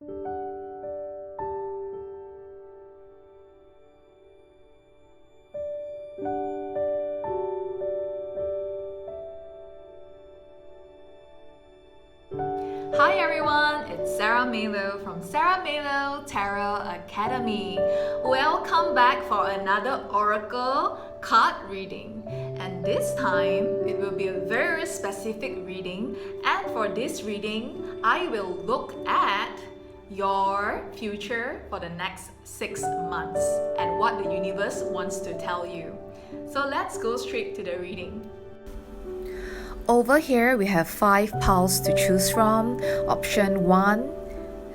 Hi everyone, it's Syok.My from Syok.My Tarot Academy. Welcome back for another Oracle card reading. And this time, it will be a very specific reading. And for this reading, I will look at your future for the next 6 months and what the universe wants to tell you. So let's go straight to the reading. Over here, we have 5 piles to choose from. Option 1,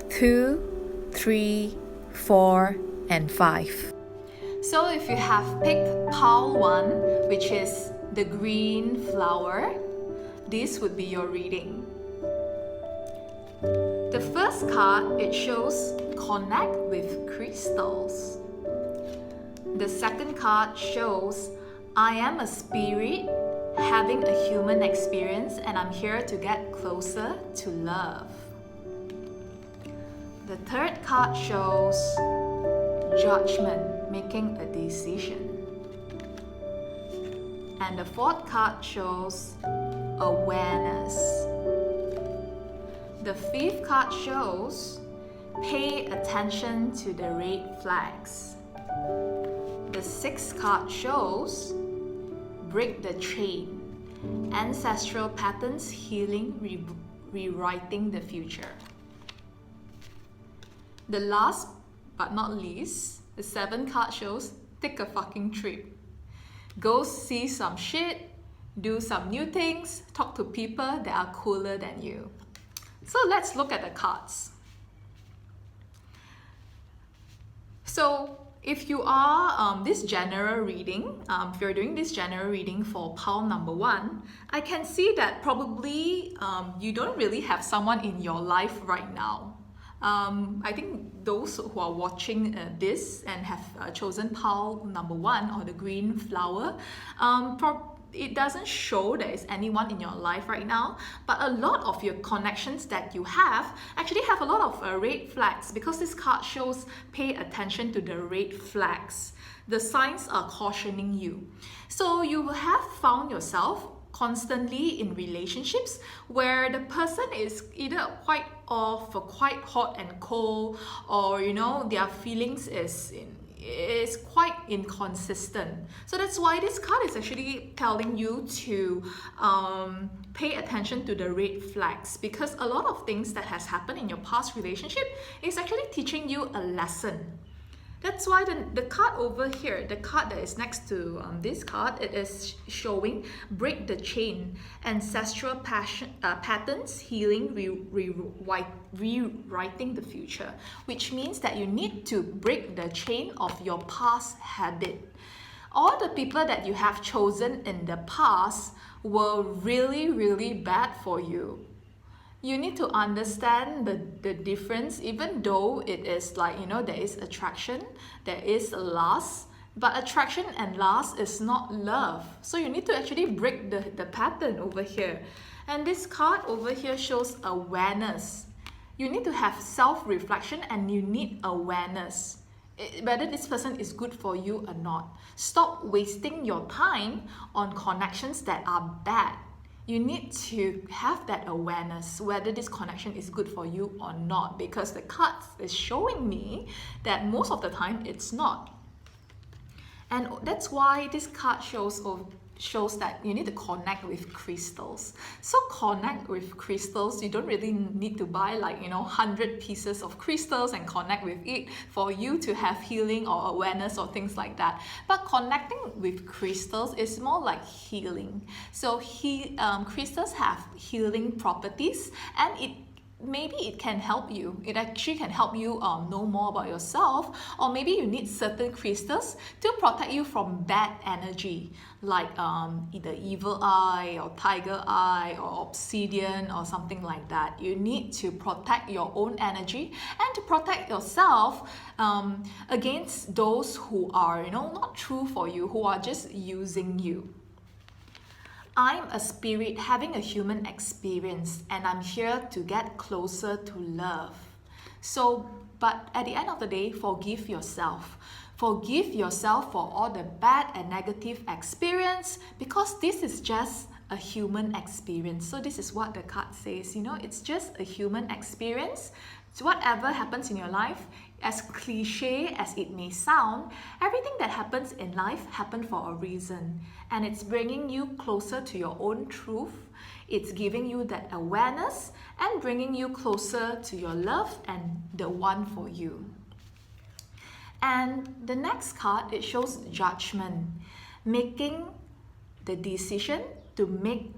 2, 3, 4, and 5. So if you have picked pile 1, which is the green flower, this would be your reading. The first card, it shows connect with crystals. The second card shows I am a spirit having a human experience and I'm here to get closer to love. The third card shows judgment, making a decision. And the fourth card shows awareness. The fifth card shows pay attention to the red flags. The sixth card shows break the chain, ancestral patterns healing, rewriting the future. The last but not least, the 7th card shows take a fucking trip. Go see some shit, do some new things, talk to people that are cooler than you. So let's look at the cards. So if you are this general reading, if you're doing this general reading for pile number 1, I can see that probably you don't really have someone in your life right now. I think those who are watching this and have chosen pile number 1 or the green flower, it doesn't show there is anyone in your life right now, but a lot of your connections that you have actually have a lot of red flags, because this card shows pay attention to the red flags. The signs are cautioning you. So you have found yourself constantly in relationships where the person is either quite off or quite hot and cold, or their feelings is quite inconsistent. So that's why this card is actually telling you to pay attention to the red flags, because a lot of things that has happened in your past relationship is actually teaching you a lesson. That's why the card over here, the card that is next to this card, it is showing break the chain, ancestral patterns healing, rewriting the future, which means that you need to break the chain of your past habit. All the people that you have chosen in the past were really, really bad for you. You need to understand the difference, even though it is like, there is attraction, there is lust, but attraction and lust is not love. So you need to actually break the pattern over here. And this card over here shows awareness. You need to have self-reflection and you need awareness, whether this person is good for you or not. Stop wasting your time on connections that are bad. You need to have that awareness whether this connection is good for you or not, because the card is showing me that most of the time it's not. And that's why this card shows that you need to connect with crystals. So connect with crystals, you don't really need to buy 100 pieces of crystals and connect with it for you to have healing or awareness or things like that. But connecting with crystals is more like healing. So crystals have healing properties, and maybe it can help you. It actually can help you know more about yourself, or maybe you need certain crystals to protect you from bad energy, like either evil eye or tiger eye or obsidian or something like that. You need to protect your own energy and to protect yourself against those who are not true for you, who are just using you. I'm a spirit having a human experience and I'm here to get closer to love. So, but at the end of the day, forgive yourself. Forgive yourself for all the bad and negative experience, because this is just a human experience. So this is what the card says, it's just a human experience. So whatever happens in your life, as cliche as it may sound, everything that happens in life happened for a reason, and it's bringing you closer to your own truth. It's giving you that awareness and bringing you closer to your love and the one for you. And the next card, it shows judgment, making the decision to make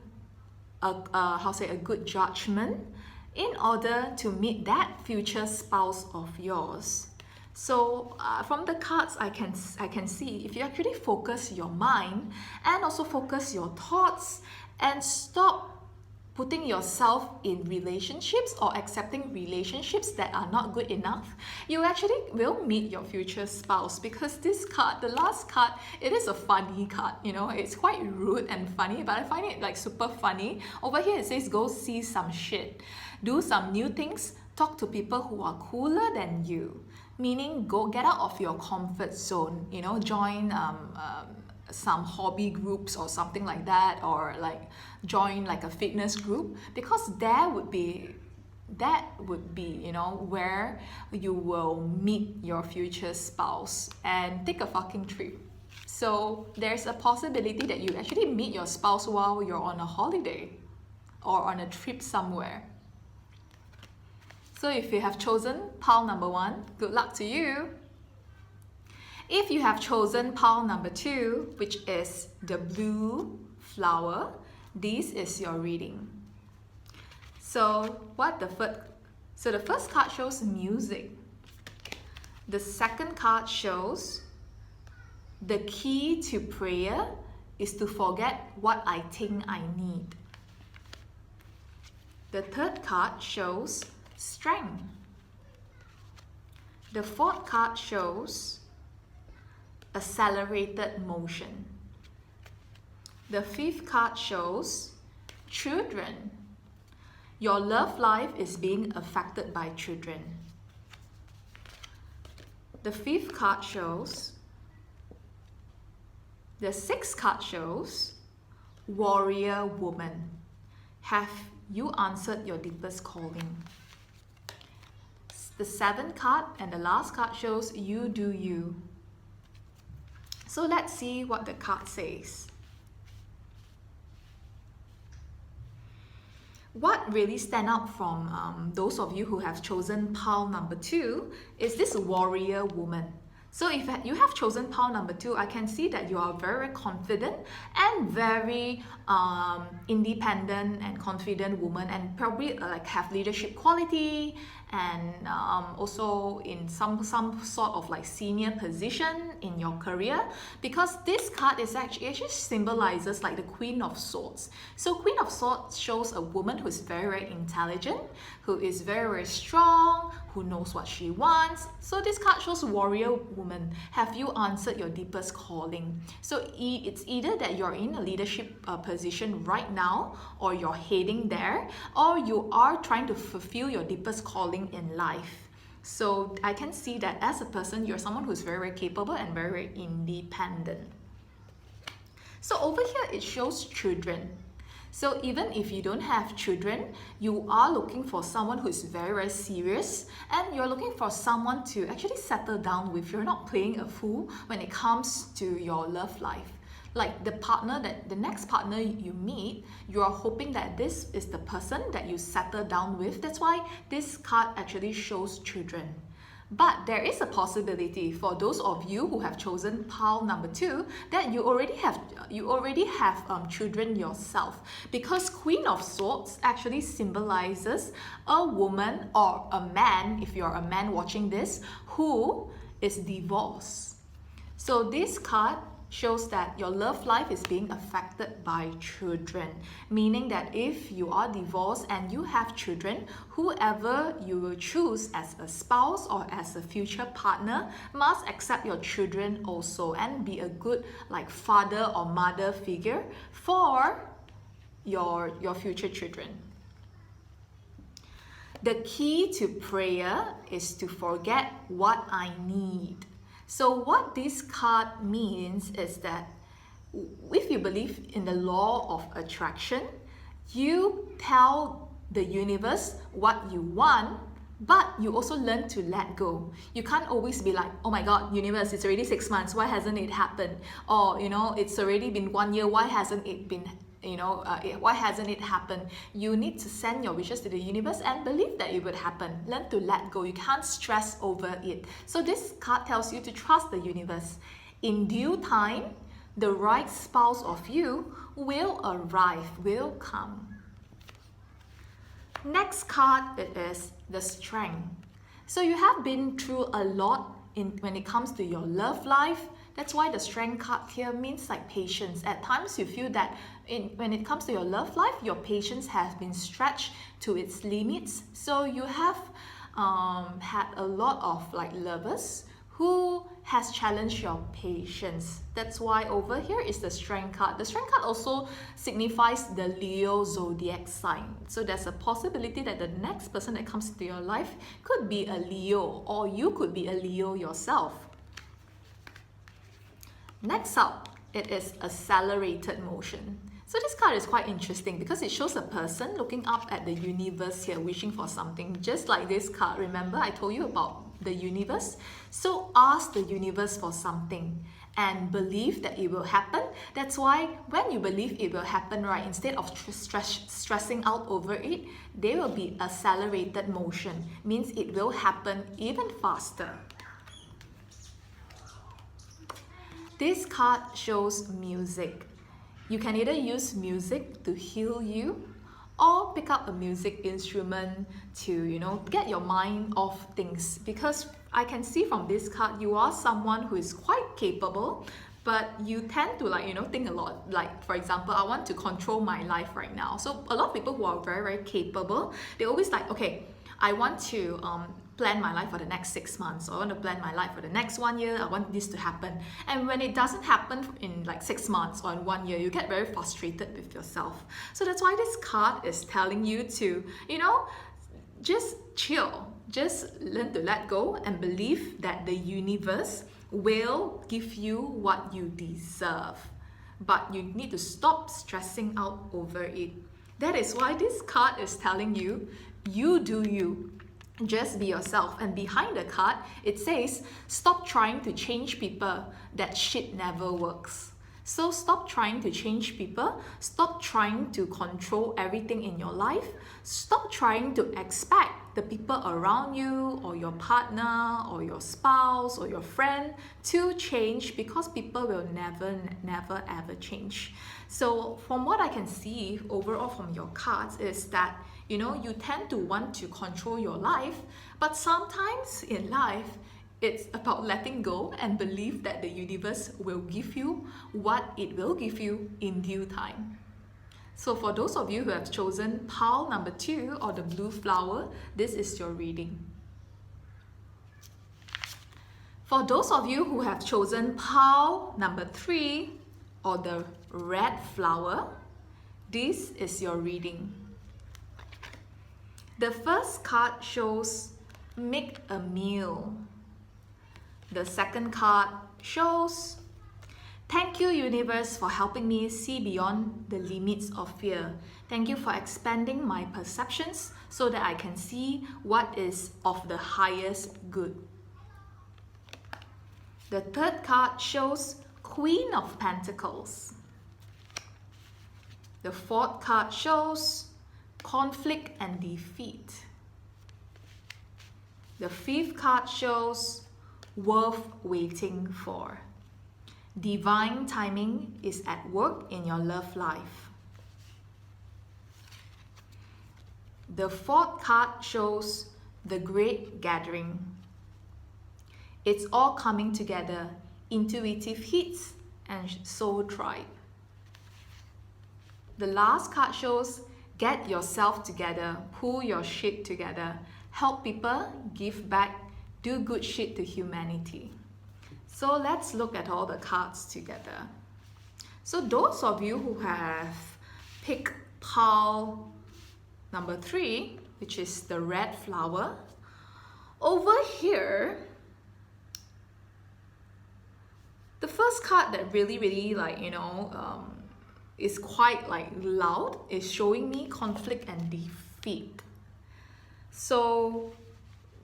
a good judgment in order to meet that future spouse of yours. So from the cards, I can see if you actually focus your mind and also focus your thoughts and stop putting yourself in relationships or accepting relationships that are not good enough, you actually will meet your future spouse. Because this card, the last card, it is a funny card, it's quite rude and funny, but I find it like super funny. Over here it says go see some shit, do some new things, talk to people who are cooler than you, meaning go get out of your comfort zone, join some hobby groups or something like that, or like join like a fitness group, because that would be where you will meet your future spouse. And take a fucking trip. So there's a possibility that you actually meet your spouse while you're on a holiday or on a trip somewhere. So if you have chosen pile number 1, good luck to you. If you have chosen pile number 2, which is the blue flower, this is your reading. So the first card shows music. The second card shows the key to prayer is to forget what I think I need. The third card shows strength. The fourth card shows accelerated motion. The fifth card shows children. Your love life is being affected by children. The fifth card shows, the sixth card shows warrior woman. Have you answered your deepest calling? The seventh card and the last card shows you do you. So let's see what the card says. What really stand out from those of you who have chosen pile number 2 is this warrior woman. So if you have chosen pile number 2, I can see that you are very confident and very independent and confident woman, and probably like have leadership quality, and also in some sort of like senior position in your career, because this card is actually symbolizes like the Queen of Swords. So Queen of Swords shows a woman who is very, very intelligent, who is very, very strong, who knows what she wants. So this card shows warrior woman. Have you answered your deepest calling? So it's either that you're in a leadership position right now, or you're heading there, or you are trying to fulfill your deepest calling in life. So I can see that as a person, you're someone who's very, very capable and very, very independent. So over here it shows children. So even if you don't have children, you are looking for someone who is very, very serious, and you're looking for someone to actually settle down with. You're not playing a fool when it comes to your love life. Like the next partner you meet, you are hoping that this is the person that you settle down with. That's why this card actually shows children. But there is a possibility for those of you who have chosen pile number 2 that you already have children yourself, because Queen of Swords actually symbolizes a woman or a man, if you're a man watching this, who is divorced. So this card shows that your love life is being affected by children, meaning that if you are divorced and you have children, whoever you will choose as a spouse or as a future partner must accept your children also, and be a good like father or mother figure for your future children. The key to prayer is to forget what I need. So what this card means is that if you believe in the law of attraction, you tell the universe what you want, but you also learn to let go. You can't always be like, oh my God, universe, it's already 6 months, why hasn't it happened? Or, it's already been 1 year, why hasn't it been, why hasn't it happened? You need to send your wishes to the universe and believe that it would happen. Learn to let go. You can't stress over it. So this card tells you to trust the universe. In due time, the right spouse of you will arrive, will come. Next card, it is the Strength. So you have been through a lot when it comes to your love life. That's why the Strength card here means like patience. At times you feel that when it comes to your love life, your patience has been stretched to its limits. So you have had a lot of like lovers who has challenged your patience. That's why over here is the Strength card. The Strength card also signifies the Leo zodiac sign. So there's a possibility that the next person that comes into your life could be a Leo, or you could be a Leo yourself. Next up, it is accelerated motion. So this card is quite interesting because it shows a person looking up at the universe here, wishing for something, just like this card. Remember, I told you about the universe? So ask the universe for something and believe that it will happen. That's why when you believe it will happen, right, instead of stressing out over it, there will be accelerated motion. Means it will happen even faster. This card shows music. You can either use music to heal you or pick up a music instrument to, get your mind off things. Because I can see from this card, you are someone who is quite capable, but you tend to think a lot. Like, for example, I want to control my life right now. So a lot of people who are very, very capable, they always like, okay, I want to plan my life for the next 6 months, or I want to plan my life for the next 1 year, I want this to happen. And when it doesn't happen in like 6 months or in 1 year, you get very frustrated with yourself. So that's why this card is telling you to, just chill, just learn to let go and believe that the universe will give you what you deserve. But you need to stop stressing out over it. That is why this card is telling you, you do you. Just be yourself. And behind the card, it says, stop trying to change people. That shit never works. So stop trying to change people. Stop trying to control everything in your life. Stop trying to expect the people around you or your partner or your spouse or your friend to change, because people will never ever change. So from what I can see overall from your cards is that you tend to want to control your life, but sometimes in life, it's about letting go and believe that the universe will give you what it will give you in due time. So for those of you who have chosen pile number 2 or the blue flower, this is your reading. For those of you who have chosen pile number 3 or the red flower, this is your reading. The first card shows make a meal. The second card shows thank you, universe, for helping me see beyond the limits of fear. Thank you for expanding my perceptions so that I can see what is of the highest good. The third card shows Queen of Pentacles. The fourth card shows conflict and defeat. The fifth card shows worth waiting for. Divine timing is at work in your love life. The fourth card shows the great gathering. It's all coming together, intuitive hits and soul tribe. The last card shows get yourself together, pull your shit together, help people, give back, do good shit to humanity. So let's look at all the cards together. So those of you who have picked pile number 3, which is the red flower. Over here, the first card that really like, is quite like loud is showing me conflict and defeat. So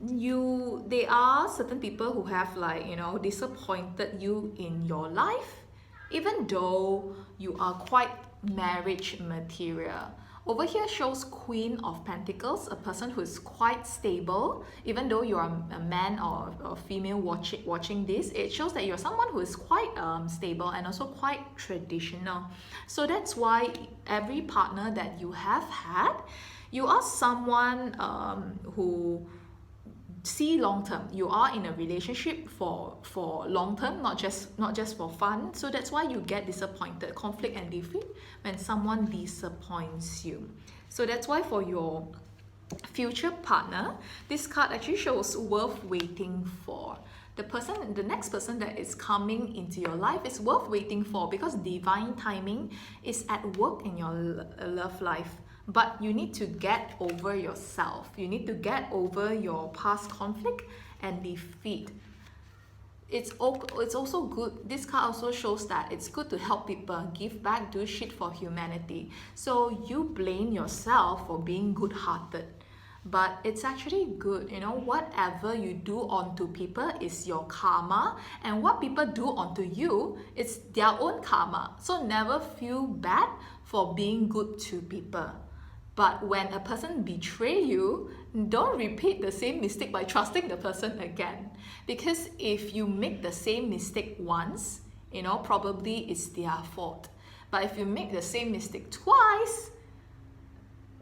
there are certain people who have like, disappointed you in your life, even though you are quite marriage material. Over here shows Queen of Pentacles, a person who is quite stable. Even though you are a man or a female watching this, it shows that you're someone who is quite stable and also quite traditional. So that's why every partner that you have had, you are someone who see long term. You are in a relationship for long term, not just for fun. So that's why you get disappointed, conflict and defeat when someone disappoints you. So that's why for your future partner, this card actually shows worth waiting for. The next person that is coming into your life is worth waiting for, because divine timing is at work in your love life. But you need to get over yourself. You need to get over your past conflict and defeat. It's also good. This card also shows that it's good to help people, give back, do shit for humanity. So you blame yourself for being good-hearted, but it's actually good. Whatever you do onto people is your karma, and what people do onto you, it's their own karma. So never feel bad for being good to people. But when a person betrays you, don't repeat the same mistake by trusting the person again. Because if you make the same mistake once, probably it's their fault. But if you make the same mistake twice,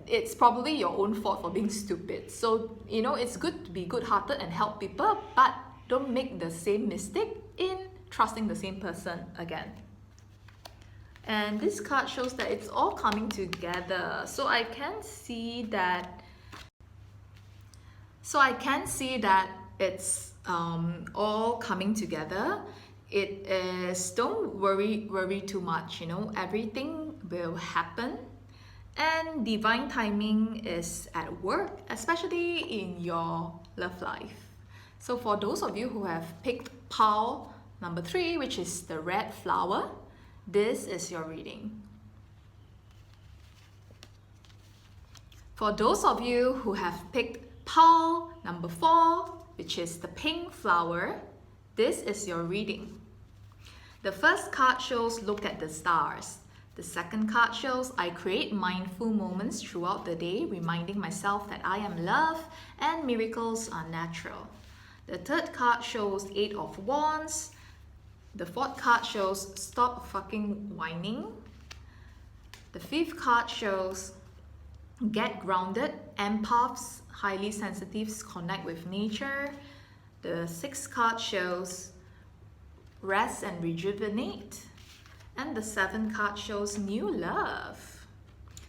it's probably your own fault for being stupid. So, it's good to be good-hearted and help people, but don't make the same mistake in trusting the same person again. And this card shows that it's all coming together. So I can see that it's all coming together. It is, don't worry too much, everything will happen. And divine timing is at work, especially in your love life. So for those of you who have picked pile number 3, which is the red flower, this is your reading. For those of you who have picked pile number 4, which is the pink flower, this is your reading. The first card shows look at the stars. The second card shows I create mindful moments throughout the day, reminding myself that I am loved and miracles are natural. The third card shows 8 of Wands. The fourth card shows stop fucking whining. The fifth card shows get grounded. Empaths, highly sensitives connect with nature. The sixth card shows rest and rejuvenate. And the seventh card shows new love.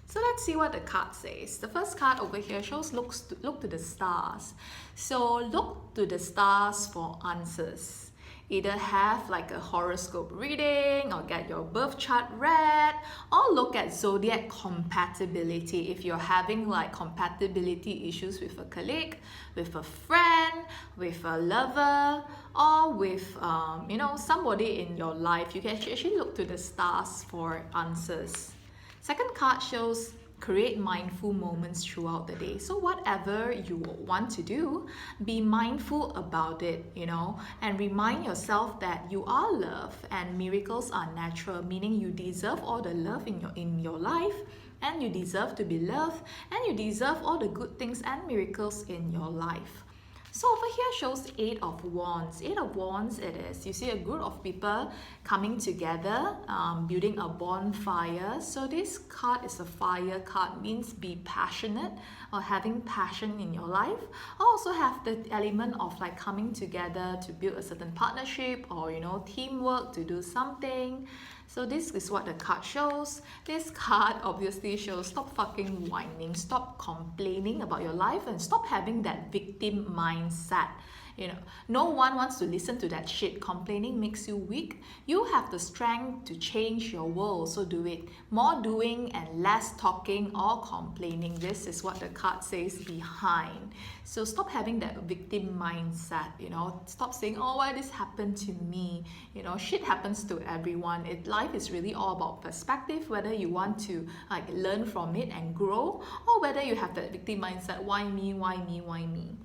So let's see what the card says. The first card over here shows look to the stars. So look to the stars for answers. Either have like a horoscope reading or get your birth chart read, or look at zodiac compatibility. If you're having like compatibility issues with a colleague, with a friend, with a lover, or with somebody in your life, you can actually look to the stars for answers. Second card shows create mindful moments throughout the day. So whatever you want to do, be mindful about it, and remind yourself that you are loved and miracles are natural, meaning you deserve all the love in your life, and you deserve to be loved, and you deserve all the good things and miracles in your life. So over here shows 8 of Wands. 8 of Wands it is. You see a group of people coming together, building a bonfire. So this card is a fire card, means be passionate or having passion in your life. Also have the element of like coming together to build a certain partnership or teamwork to do something. So this is what the card shows. This card obviously shows stop fucking whining, stop complaining about your life, and stop having that victim mindset. No one wants to listen to that shit. Complaining makes you weak. You have the strength to change your world, so do it. More doing and less talking or complaining. This is what the card says behind. So stop having that victim mindset, Stop saying, oh, why this happened to me? Shit happens to everyone. Life is really all about perspective, whether you want to learn from it and grow, or whether you have that victim mindset, why me, why me, why me?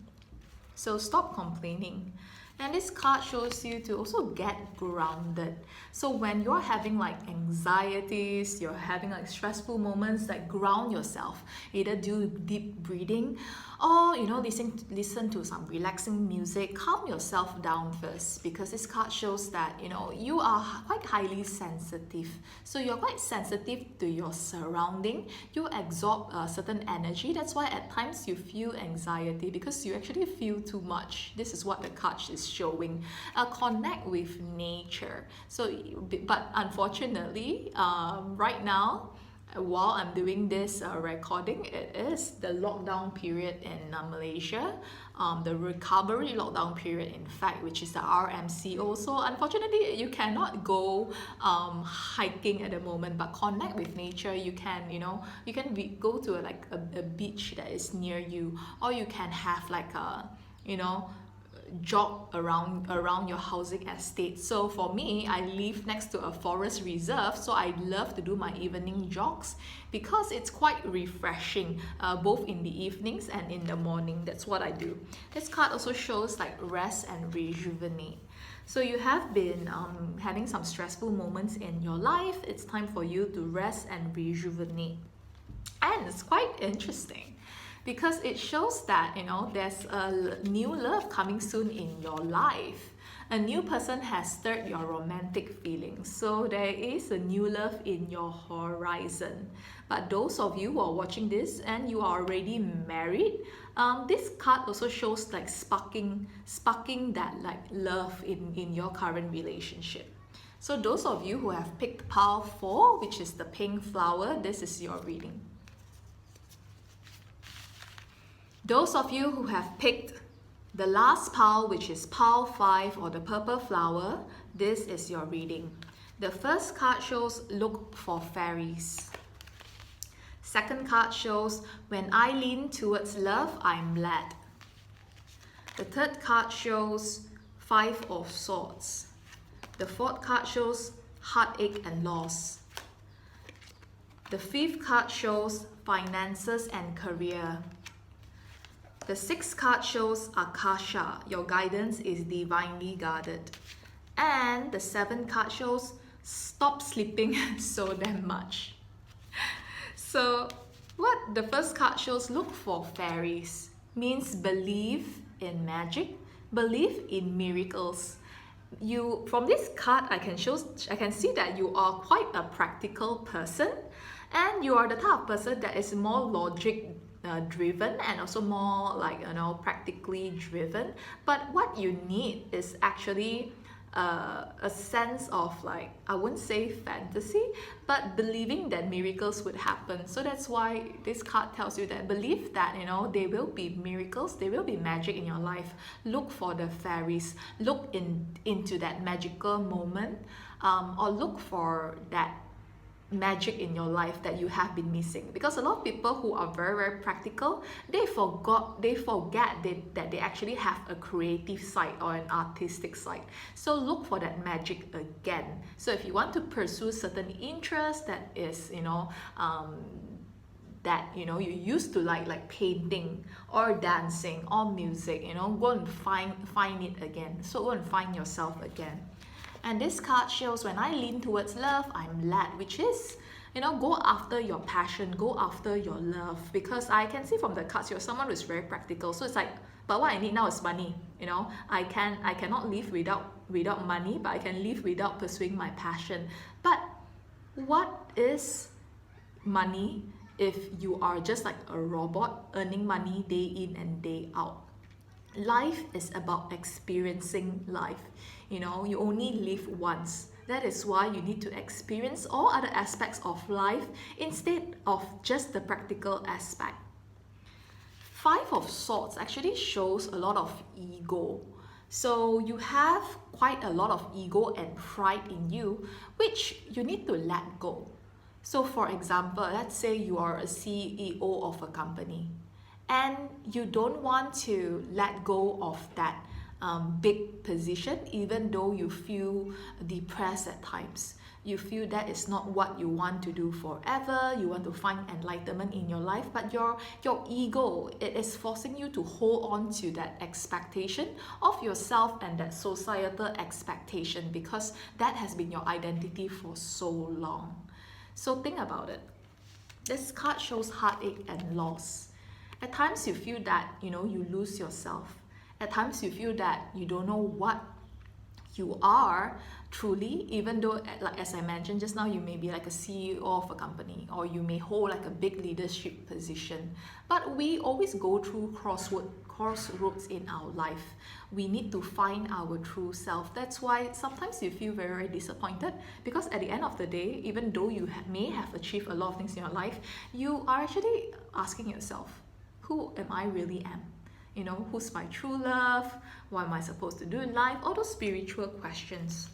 So stop complaining. And this card shows you to also get grounded. So when you're having anxieties, you're having stressful moments, ground yourself. Either do deep breathing or listen to some relaxing music. Calm yourself down first, because this card shows that you are quite highly sensitive. So you're quite sensitive to your surrounding. You absorb a certain energy. That's why at times you feel anxiety, because you actually feel too much. This is what the card is showing. Connect with nature. But unfortunately, right now, while I'm doing this recording, it is the lockdown period in Malaysia, the recovery lockdown period, in fact, which is the RMCO. So unfortunately, you cannot go hiking at the moment, but connect with nature. You can, go to a beach that is near you, or you can have jog around your housing estate. So for me, I live next to a forest reserve, so I love to do my evening jogs because it's quite refreshing, both in the evenings and in the morning. That's what I do. This card also shows rest and rejuvenate. So you have been having some stressful moments in your life. It's time for you to rest and rejuvenate. And it's quite interesting, because it shows that there's a new love coming soon in your life. A new person has stirred your romantic feelings, so there is a new love in your horizon. But those of you who are watching this and you are already married, this card also shows sparking that love in your current relationship. So those of you who have picked pile 4, which is the pink flower, this is your reading. Those of you who have picked the last pile, which is pile 5 or the purple flower, this is your reading. The first card shows look for fairies. Second card shows when I lean towards love, I'm led. The third card shows 5 of swords. The fourth card shows heartache and loss. The fifth card shows finances and career. The sixth card shows Akasha, your guidance is divinely guarded. And the seventh card shows stop sleeping so damn much. So what the first card shows, look for fairies, means believe in magic, believe in miracles. From this card, I can see that you are quite a practical person, and you are the type of person that is more logic driven and also more practically driven. But what you need is actually a sense of I wouldn't say fantasy, but believing that miracles would happen. So that's why this card tells you that believe that there will be miracles, there will be magic in your life. Look for the fairies, look into that magical moment, or look for that magic in your life that you have been missing. Because a lot of people who are very, very practical, they forget that they actually have a creative side or an artistic side. So look for that magic again. So if you want to pursue certain interests that is you used to like painting or dancing or music, go and find it again. So go and find yourself again. And this card shows when I lean towards love, I'm led, which is, go after your passion, go after your love. Because I can see from the cards, you're someone who's very practical. So it's but what I need now is money. I cannot live without money, but I can live without pursuing my passion. But what is money if you are just like a robot earning money day in and day out? Life is about experiencing life. You only live once. That is why you need to experience all other aspects of life instead of just the practical aspect. 5 of Swords actually shows a lot of ego. So you have quite a lot of ego and pride in you, which you need to let go. So for example, let's say you are a CEO of a company and you don't want to let go of that big position, even though you feel depressed at times. You feel that is not what you want to do forever. You want to find enlightenment in your life, but your ego, it is forcing you to hold on to that expectation of yourself and that societal expectation, because that has been your identity for so long. So think about it. This card shows heartache and loss. At times you feel that you lose yourself. At times you feel that you don't know what you are truly, even though, like as I mentioned just now, you may be like a CEO of a company, or you may hold like a big leadership position. But we always go through crossroads in our life. We need to find our true self. That's why sometimes you feel very, very disappointed, because at the end of the day, even though you may have achieved a lot of things in your life, you are actually asking yourself, who am I really am? Who's my true love? What am I supposed to do in life? All those spiritual questions.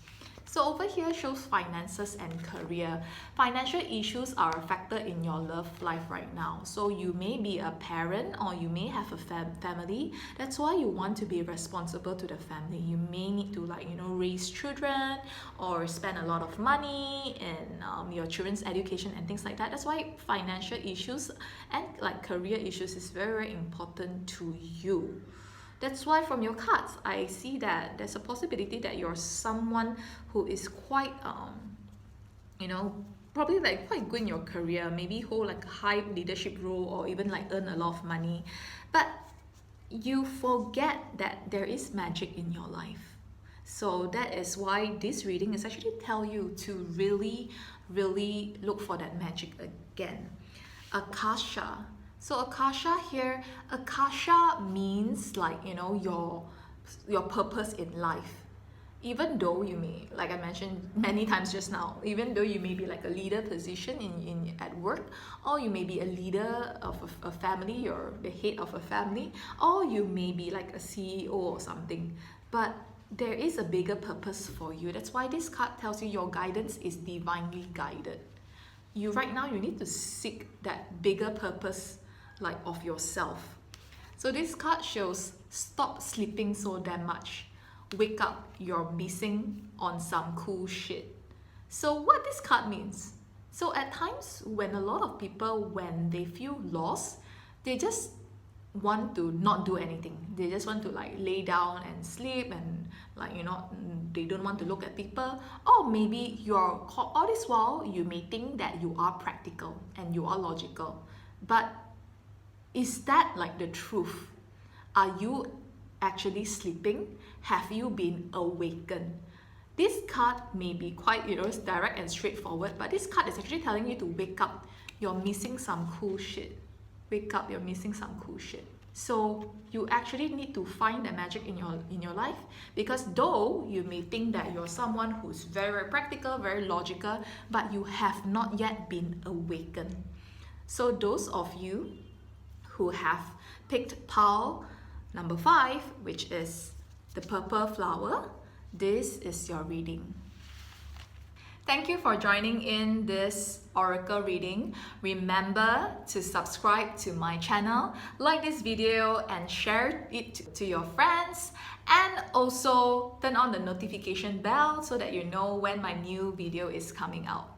So over here shows finances and career. Financial issues are a factor in your love life right now. So you may be a parent, or you may have a family. That's why you want to be responsible to the family. You may need to raise children, or spend a lot of money in your children's education and things like that. That's why financial issues and career issues is very, very important to you. That's why from your cards, I see that there's a possibility that you're someone who is quite, probably quite good in your career, maybe hold a high leadership role, or even earn a lot of money. But you forget that there is magic in your life. So that is why this reading is actually tell you to really, really look for that magic again. Akasha. So Akasha here, Akasha means your purpose in life. Even though you may, like I mentioned many times just now, even though you may be a leader position at work, or you may be a leader of a family, you're the head of a family, or you may be a CEO or something, but there is a bigger purpose for you. That's why this card tells you your guidance is divinely guided. Right now you need to seek that bigger purpose of yourself. So this card shows stop sleeping so damn much. Wake up, you're missing on some cool shit. So what this card means? So at times when a lot of people, when they feel lost, they just want to not do anything. They just want to lay down and sleep, and they don't want to look at people. Or maybe all this while you may think that you are practical and you are logical, but is that the truth? Are you actually sleeping? Have you been awakened? This card may be quite direct and straightforward, but this card is actually telling you to wake up. You're missing some cool shit. Wake up, you're missing some cool shit. So you actually need to find the magic in your life, because though you may think that you're someone who's very, very practical, very logical, but you have not yet been awakened. So those of you who have picked pile number 5, which is the purple flower, this is your reading. Thank you for joining in this oracle reading. Remember to subscribe to my channel, like this video, and share it to your friends, and also turn on the notification bell so that you know when my new video is coming out.